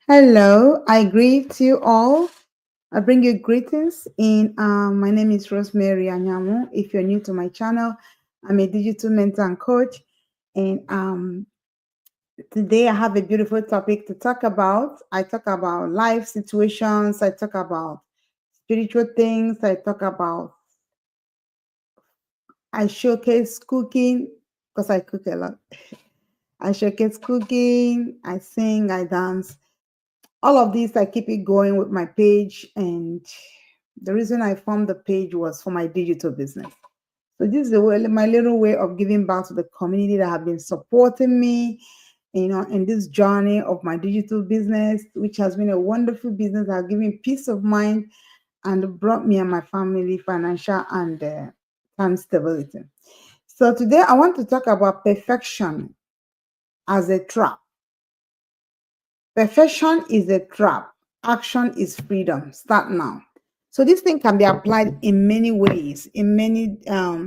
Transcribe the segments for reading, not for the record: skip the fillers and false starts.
Hello, I greet you all. I bring you greetings. My name is Rosemary Anyamu. If you're new to my channel, I'm a digital mentor and coach. And today I have a beautiful topic to talk about. I talk about life situations. I talk about spiritual things. I showcase cooking because I cook a lot. I showcase cooking. I sing. I dance. All of these, I keep it going with my page. And the reason I formed the page was for my digital business. So this is my little way of giving back to the community that have been supporting me, in this journey of my digital business, which has been a wonderful business that has given me peace of mind and brought me and my family financial and time stability. So today I want to talk about perfection as a trap. Perfection is a trap. Action is freedom. Start now. So this thing can be applied in many ways, in many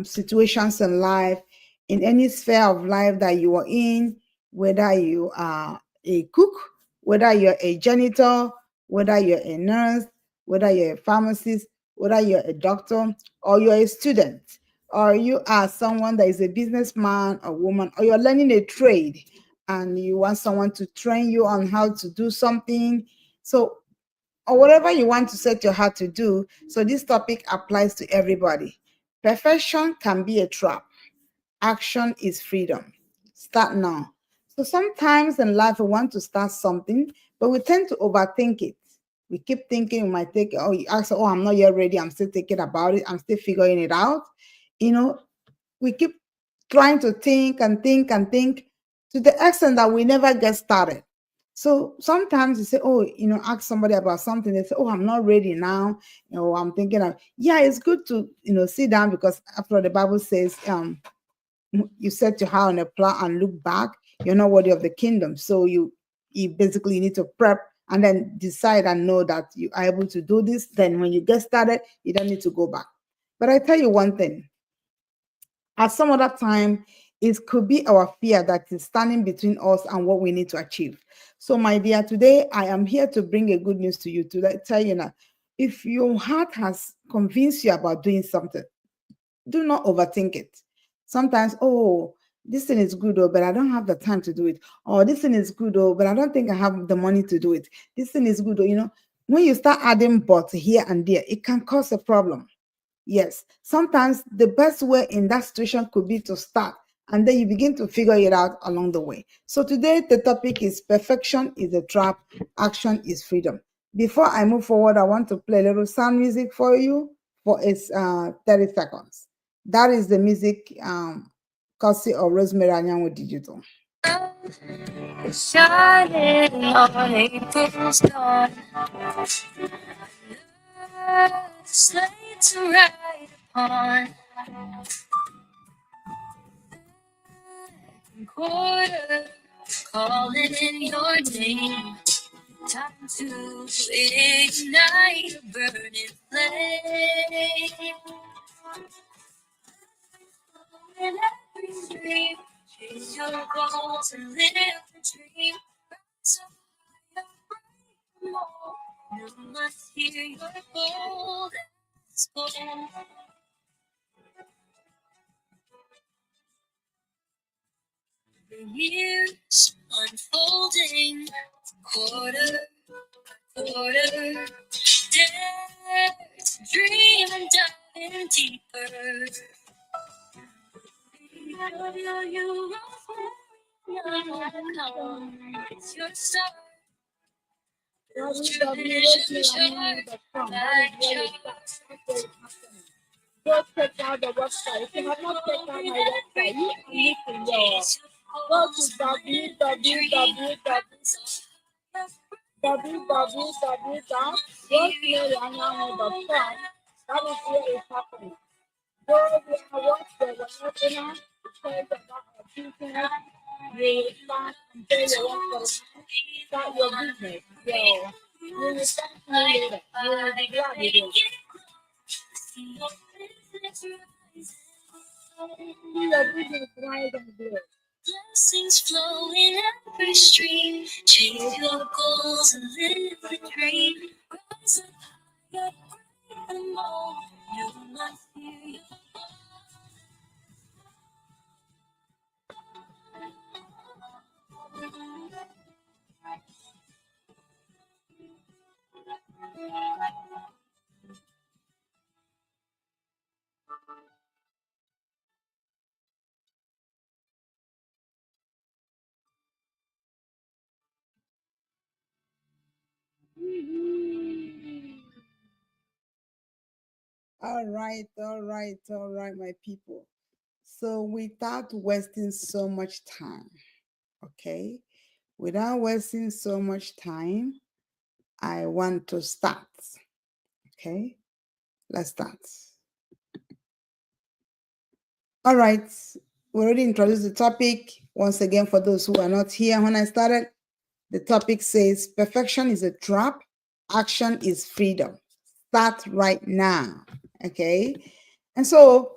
situations in life, in any sphere of life that you are in, whether you are a cook, whether you're a janitor, whether you're a nurse, whether you're a pharmacist, whether you're a doctor, or you're a student, or you are someone that is a businessman or woman, or you're learning a trade and you want someone to train you on how to do something. So, or whatever you want to set your heart to do. So, this topic applies to everybody. Perfection can be a trap, action is freedom. Start now. So, sometimes in life, we want to start something, but we tend to overthink it. We keep thinking we might take, oh, you ask, oh, I'm not yet ready. I'm still thinking about it. I'm still figuring it out. You know, we keep trying to think and think and think to the extent that we never get started. So sometimes you say, oh, ask somebody about something. They say, oh, I'm not ready now. I'm thinking of, yeah, it's good to, sit down because after all, the Bible says, you set your heart on a plow and look back, you're not worthy of the kingdom. So you basically need to prep and then decide and know that you are able to do this. Then when you get started, you don't need to go back. But I tell you one thing, at some other time, it could be our fear that is standing between us and what we need to achieve. So, my dear, today I am here to bring a good news to you to tell you now, if your heart has convinced you about doing something, do not overthink it. Sometimes, oh, this thing is good, oh, but I don't have the time to do it. Or this thing is good, oh, but I don't think I have the money to do it. This thing is good, oh, when you start adding but here and there, it can cause a problem. Yes, sometimes the best way in that situation could be to start and then you begin to figure it out along the way. So today the topic is perfection is a trap, action is freedom. Before I move forward, I want to play a little sound music for you for its 30 seconds. That is the music courtesy of Rosemary Anyanwu Digital. Shining on April's dawn, slate to ride upon. Quarter, calling in your name. Time to ignite a burning flame. In every dream, chase your goals and live the dream. So high, break more. You must hear your bold as gold. The years unfolding, quarter, quarter, dare to dream and dive in deeper. You it's your start. Go check out the website. If you have not checked out my website, you need to go to www.rosemaryanyama.com. That is where it's happening. Go there, watch the webinar, check about our business, you start and pay your work, start your business. So, you will thank me later. You will be glad you do. See your business rise and grow. Blessings flow in every stream. Chase your goals and live the dream. Rise up higher, break the mold. Do not fear your All right, my people. So without wasting so much time, okay, without wasting so much time, I want to start. Okay, let's start. All right, we already introduced the topic. Once again, for those who are not here when I started, the topic says perfection is a trap, action is freedom. Start right now. Okay, and so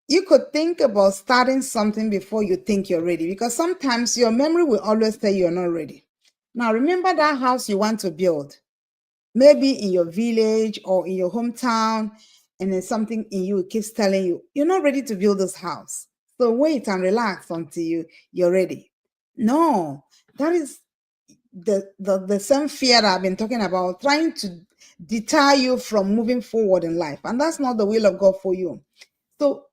you could think about starting something before you think you're ready, because sometimes your memory will always tell you you're not ready. Now, remember that house you want to build, maybe in your village or in your hometown, and then something in you keeps telling you you're not ready to build this house. So wait and relax until you're ready. No, that is the same fear that I've been talking about, trying to deter you from moving forward in life. And that's not the will of God for you. So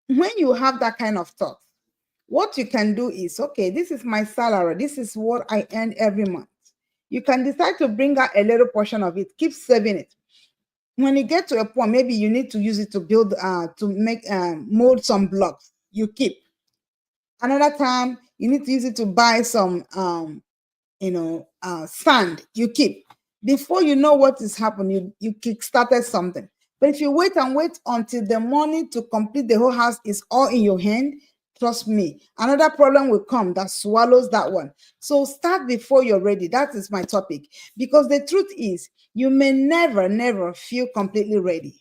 when you have that kind of thought, what you can do is, okay, this is my salary. This is what I earn every month. You can decide to bring out a little portion of it, keep saving it. When you get to a point, maybe you need to use it to build, to make, mold some blocks, you keep. Another time, you need to use it to buy some, sand, you keep. Before you know what is happening, you kick-started something. But if you wait and wait until the money to complete the whole house is all in your hand, trust me, another problem will come that swallows that one. So start before you're ready. That is my topic. Because the truth is, you may never feel completely ready.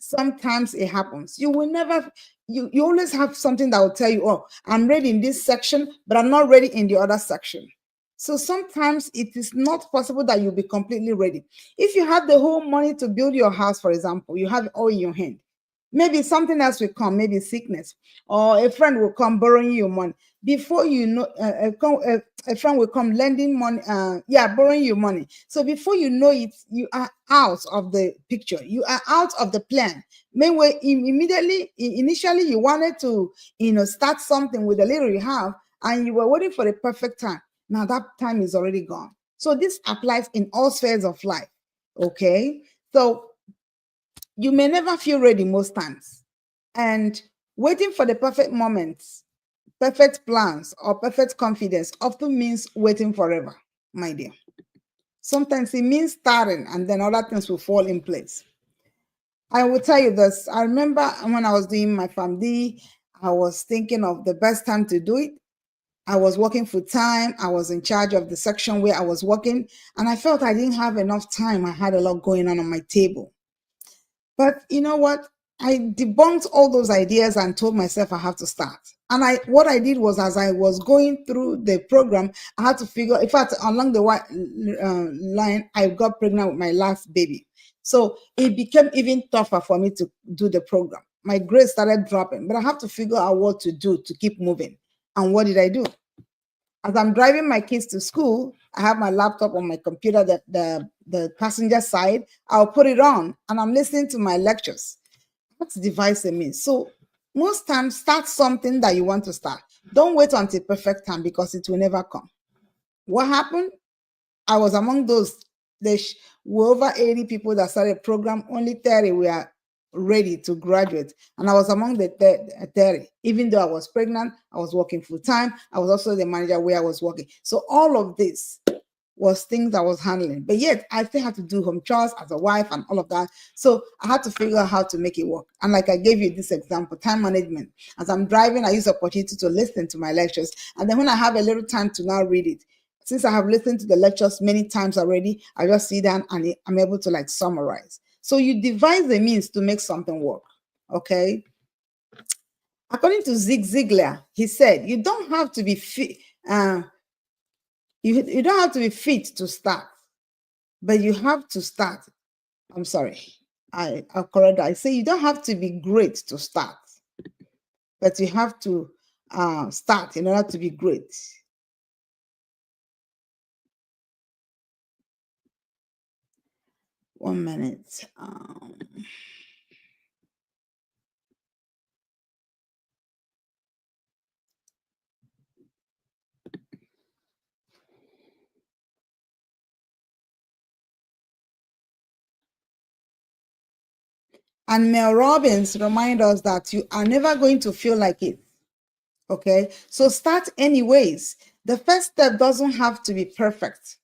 Sometimes it happens. You will never, you always have something that will tell you, oh, I'm ready in this section, but I'm not ready in the other section. So sometimes it is not possible that you'll be completely ready. If you have the whole money to build your house, for example, you have it all in your hand. Maybe something else will come, maybe sickness, or a friend will come borrowing you money. Before you know, a friend will come lending money, borrowing you money. So before you know it, you are out of the picture. You are out of the plan. Meanwhile, initially, you wanted to, start something with the little you have, and you were waiting for the perfect time. Now that time is already gone. So this applies in all spheres of life. Okay. So you may never feel ready most times. And waiting for the perfect moments, perfect plans, or perfect confidence often means waiting forever, my dear. Sometimes it means starting and then other things will fall in place. I will tell you this. I remember when I was doing my FAMD, I was thinking of the best time to do it. I was working full time. I was in charge of the section where I was working, and I felt I didn't have enough time. I had a lot going on my table. But you know what? I debunked all those ideas and told myself I have to start. And what I did was, as I was going through the program, I had to figure. In fact, along the line, I got pregnant with my last baby, so it became even tougher for me to do the program. My grades started dropping, but I have to figure out what to do to keep moving. And what did I do? As I'm driving my kids to school, I have my laptop on my computer, the passenger side. I'll put it on and I'm listening to my lectures. What device it means. So most times, start something that you want to start. Don't wait until perfect time, because it will never come. What happened? I was among those. There were over 80 people that started a program. Only 30 were ready to graduate. And I was among the 30. Even though I was pregnant, I was working full time. I was also the manager where I was working. So all of this was things I was handling. But yet I still had to do home chores as a wife and all of that. So I had to figure out how to make it work. And like I gave you this example, time management. As I'm driving, I use the opportunity to listen to my lectures. And then when I have a little time to now read it, since I have listened to the lectures many times already, I just sit down and I'm able to like summarize. So you devise a means to make something work. Okay. According to Zig Ziglar, he said, you don't have to be fit. You don't have to be fit to start, but you have to start. I'm sorry. I'll correct that. I say you don't have to be great to start, but you have to start in order to be great. One minute. And Mel Robbins remind us that you are never going to feel like it. Okay, so start anyways. The first step doesn't have to be perfect.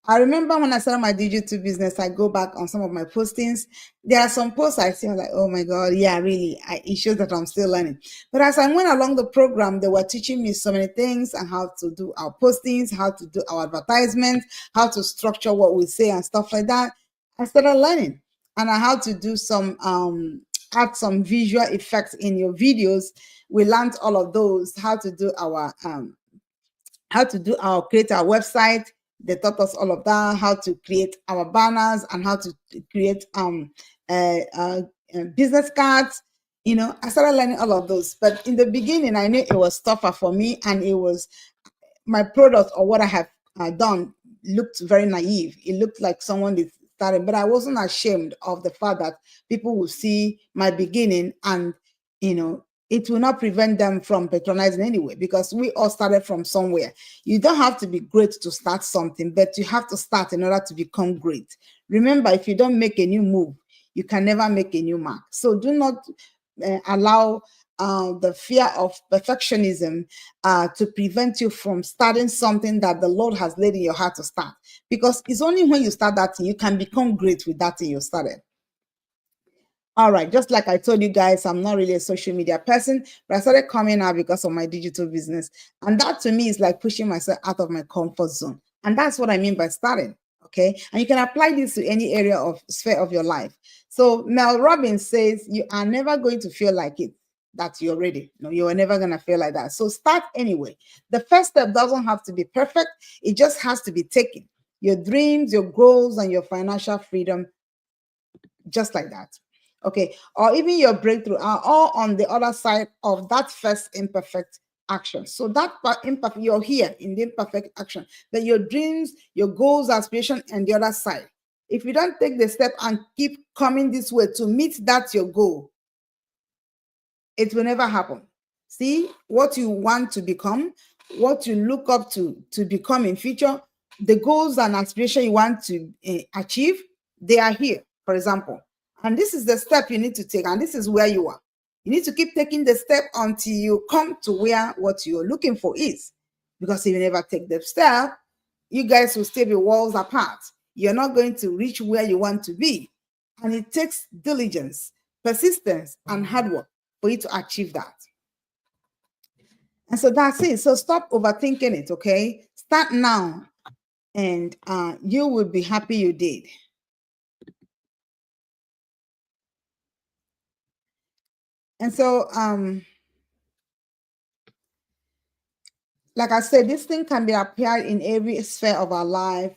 I remember when I started my digital business, I go back on some of my postings. There are some posts I see, I'm like, oh my God, yeah, really. It shows that I'm still learning. But as I went along the program, they were teaching me so many things and how to do our postings, how to do our advertisements, how to structure what we say and stuff like that. I started learning, and I had to do some add some visual effects in your videos. We learned all of those, how to do our create our website. They taught us all of that, how to create our banners and how to create business cards. I started learning all of those, but in the beginning I knew it was tougher for me, and it was my product or what I have done looked very naive. It looked like someone is starting, but I wasn't ashamed of the fact that people will see my beginning, and it will not prevent them from patronizing anyway, because we all started from somewhere. You don't have to be great to start something, but you have to start in order to become great. Remember, if you don't make a new move, you can never make a new mark. So do not allow the fear of perfectionism to prevent you from starting something that the Lord has laid in your heart to start. Because it's only when you start that thing, you can become great with that thing you started. All right, just like I told you guys, I'm not really a social media person, but I started coming out because of my digital business. And that to me is like pushing myself out of my comfort zone. And that's what I mean by starting. Okay. And you can apply this to any area of sphere of your life. So Mel Robbins says you are never going to feel like it, that you're ready. No, you are never going to feel like that. So start anyway. The first step doesn't have to be perfect, it just has to be taken. Your dreams, your goals, and your financial freedom, just like that. Okay, or even your breakthrough are all on the other side of that first imperfect action. So that imperfect, you're here in the imperfect action, that your dreams, your goals, aspiration, and the other side. If you don't take the step and keep coming this way to meet that your goal, it will never happen. See what you want to become, what you look up to become in future, the goals and aspiration you want to achieve, they are here, for example. And this is the step you need to take, and this is where you are. You need to keep taking the step until you come to where what you're looking for is. Because if you never take the step, you guys will still be worlds apart. You're not going to reach where you want to be. And it takes diligence, persistence, and hard work for you to achieve that. And so that's it. So stop overthinking it, okay? Start now, and you will be happy you did. And so, like I said, this thing can be applied in every sphere of our life.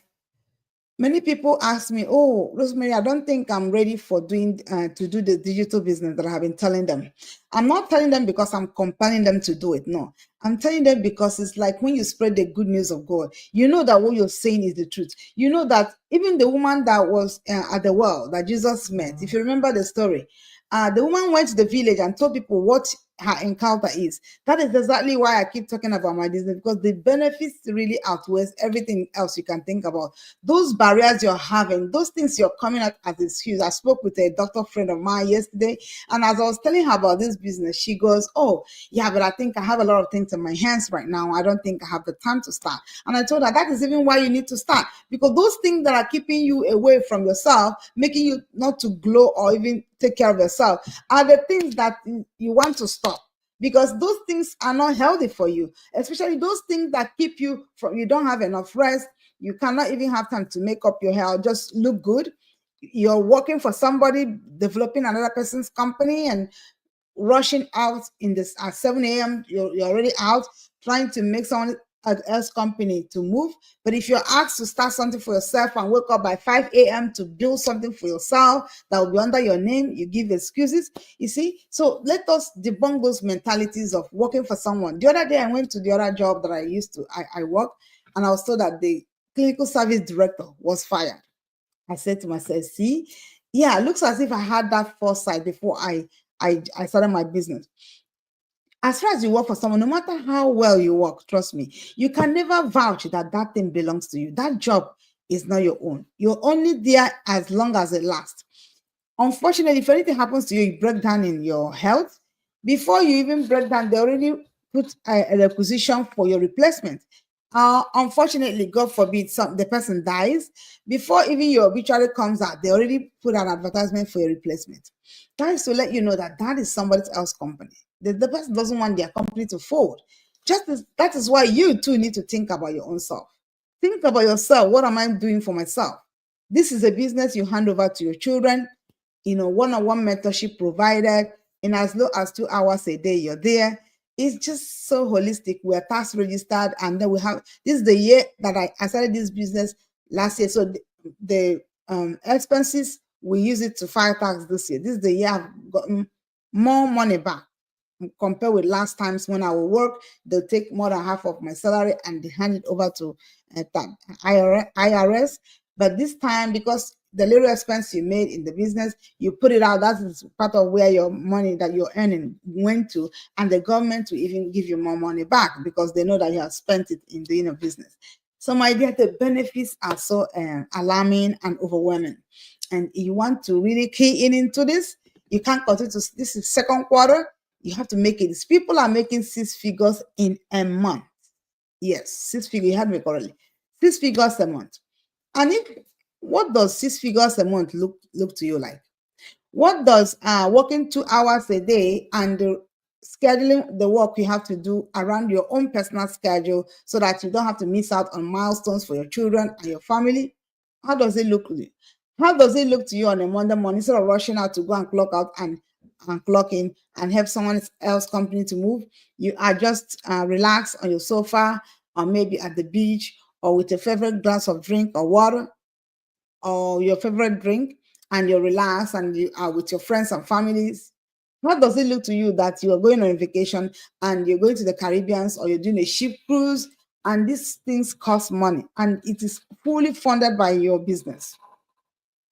Many people ask me, oh, Rosemary, I don't think I'm ready for to do the digital business that I have been telling them. I'm not telling them because I'm compelling them to do it. No, I'm telling them because it's like when you spread the good news of God, you know that what you're saying is the truth. You know that even the woman that was at the well that Jesus met, if you remember the story, the woman went to the village and told people what her encounter is. That is exactly why I keep talking about my business, because the benefits really outweighs everything else you can think about. Those barriers you're having, those things you're coming at as excuse. I spoke with a doctor friend of mine yesterday, and as I was telling her about this business, she goes, oh yeah, but I think I have a lot of things in my hands right now. I don't think I have the time to start. And I told her that is even why you need to start, because those things that are keeping you away from yourself, making you not to glow or even take care of yourself, are the things that you want to stop, because those things are not healthy for you, especially those things that keep you from, you don't have enough rest, you cannot even have time to make up your hair or just look good, you're working for somebody, developing another person's company, and rushing out in this at 7 a.m. You're already out trying to make someone else company to move. But if you're asked to start something for yourself and wake up by 5 a.m. to build something for yourself that will be under your name, you give excuses. You see, so let us debunk those mentalities of working for someone. The other day, I went to the other job that I work, and I was told that the clinical service director was fired. I said to myself, see, yeah, it looks as if I had that foresight before I started my business. As far as you work for someone, no matter how well you work, trust me, you can never vouch that that thing belongs to you. That job is not your own. You're only there as long as it lasts. Unfortunately, if anything happens to you, you break down in your health, before you even break down, they already put a requisition for your replacement. Unfortunately, God forbid, the person dies. Before even your obituary comes out, they already put an advertisement for your replacement. That is to let you know that that is somebody else's company. The person doesn't want their company to fold. That is why you too need to think about your own self. Think about yourself. What am I doing for myself? This is a business you hand over to your children. One-on-one mentorship provided in as low as 2 hours a day. You're there. It's just so holistic. We're tax registered, and then this is the year that I started this business last year. So the expenses, we use it to file tax this year. This is the year I've gotten more money back compared with last times when I will work. They'll take more than half of my salary and they hand it over to IRS. But this time, because the little expense you made in the business, you put it out. That is part of where your money that you're earning went to, and the government will even give you more money back because they know that you have spent it in doing a business. So, my dear, the benefits are so alarming and overwhelming. And you want to really key into this, you can't continue to. This is second quarter. You have to make it. These people are making 6 figures in a month. Yes, 6 figures. You had me correctly. 6 figures a month. And what does 6 figures a month look to you like? What does working 2 hours a day and scheduling the work you have to do around your own personal schedule so that you don't have to miss out on milestones for your children and your family? How does it look to you? How does it look to you on a Monday morning instead of rushing out to go and clock out and clock in and help someone else's company to move? You are just relaxed on your sofa or maybe at the beach or with a favorite glass of drink or water or your favorite drink, and you're relaxed and you are with your friends and families. How does it look to you that you are going on a vacation and you're going to the Caribbean or you're doing a ship cruise, and these things cost money and it is fully funded by your business?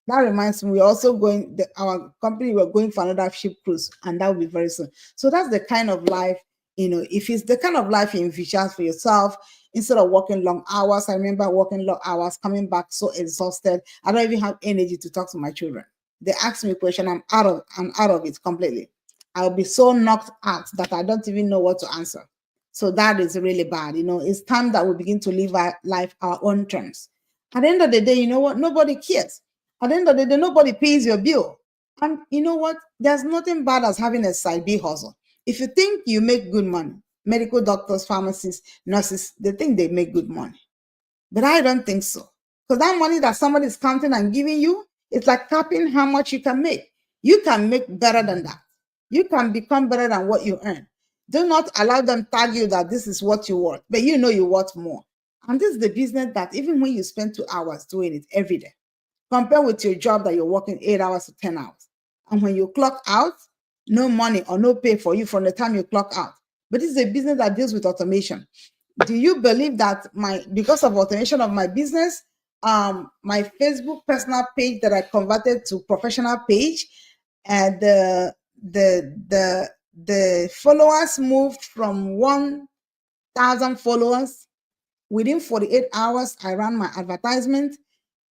That reminds me, we're also going, our company, we're going for another ship cruise, and that will be very soon. So that's the kind of life, if it's the kind of life you envision for yourself, instead of working long hours. I remember working long hours, coming back so exhausted. I don't even have energy to talk to my children. They ask me a question, I'm out of it completely. I'll be so knocked out that I don't even know what to answer. So that is really bad. It's time that we begin to live our life our own terms. At the end of the day, you know what? Nobody cares. At the end of the day, nobody pays your bill. And you know what? There's nothing bad as having a side B hustle. If you think you make good money, medical doctors, pharmacists, nurses, they think they make good money. But I don't think so. Because that money that somebody is counting and giving you, it's like capping how much you can make. You can make better than that. You can become better than what you earn. Do not allow them tag you that this is what you worth, but you know you worth more. And this is the business that even when you spend 2 hours doing it every day, compare with your job that you're working 8 hours to 10 hours. And when you clock out, no money or no pay for you from the time you clock out. But this is a business that deals with automation. Do you believe that because of automation of my business, my Facebook personal page that I converted to professional page, and the followers moved from 1,000 followers within 48 hours. I ran my advertisement.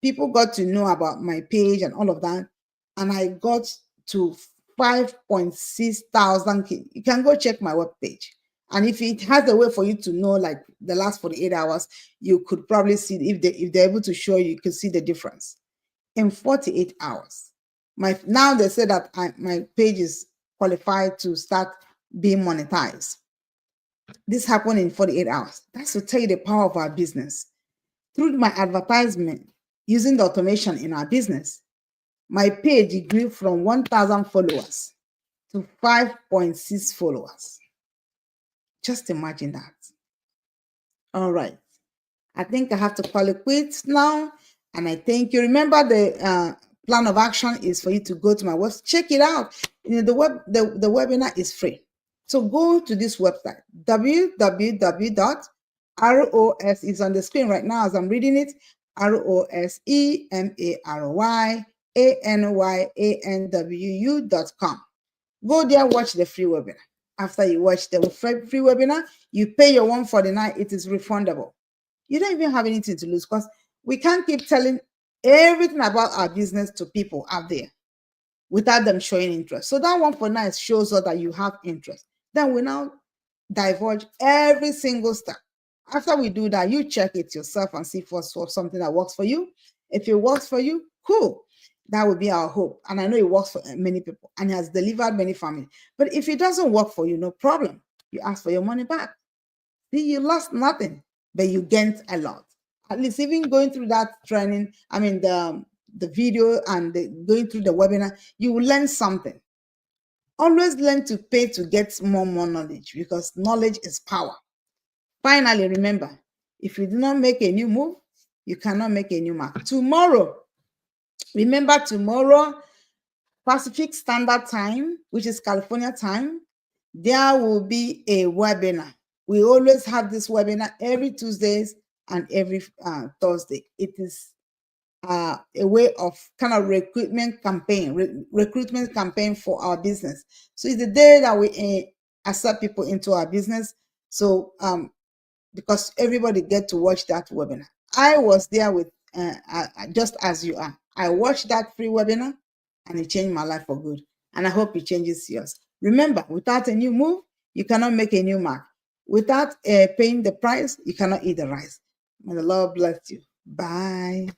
People got to know about my page and all of that, and I got to 5.6 thousand. You can go check my webpage. And if it has a way for you to know, like the last 48 hours, you could probably see if they're able to show you, you could see the difference in 48 hours. Now they say that my page is qualified to start being monetized. This happened in 48 hours. That's to tell you the power of our business. Through my advertisement, using the automation in our business, my page grew from 1,000 followers to 5.6 followers. Just imagine that. All right. I think I have to call it quits now. And I thank you. Remember, the plan of action is for you to go to my website, check it out. You know, the webinar is free. So go to this website, www.ROS is on the screen right now as I'm reading it. ROSEMARYANYANWU.com. Go there, watch the free webinar. After you watch the free webinar, you pay your $149. It is refundable. You don't even have anything to lose, because we can't keep telling everything about our business to people out there without them showing interest. So that $149 shows us that you have interest. Then we now divulge every single step. After we do that, you check it yourself and see for something that works for you. If it works for you, cool. That would be our hope. And I know it works for many people and has delivered many families. But if it doesn't work for you, no problem. You ask for your money back. See, you lost nothing, but you gained a lot. At least even going through that training, I mean, the video and going through the webinar, you will learn something. Always learn to pay to get more knowledge, because knowledge is power. Finally, remember, if you do not make a new move, you cannot make a new mark. Tomorrow, remember, tomorrow, Pacific Standard Time, which is California time, there will be a webinar. We always have this webinar every Tuesdays and every Thursday. It is a way of kind of recruitment campaign for our business. So it's the day that we accept people into our business. So because everybody get to watch that webinar. I was there with just as you are. I watched that free webinar and it changed my life for good. And I hope it changes yours. Remember, without a new move, you cannot make a new mark. Without paying the price, you cannot eat the rice. May the Lord bless you. Bye.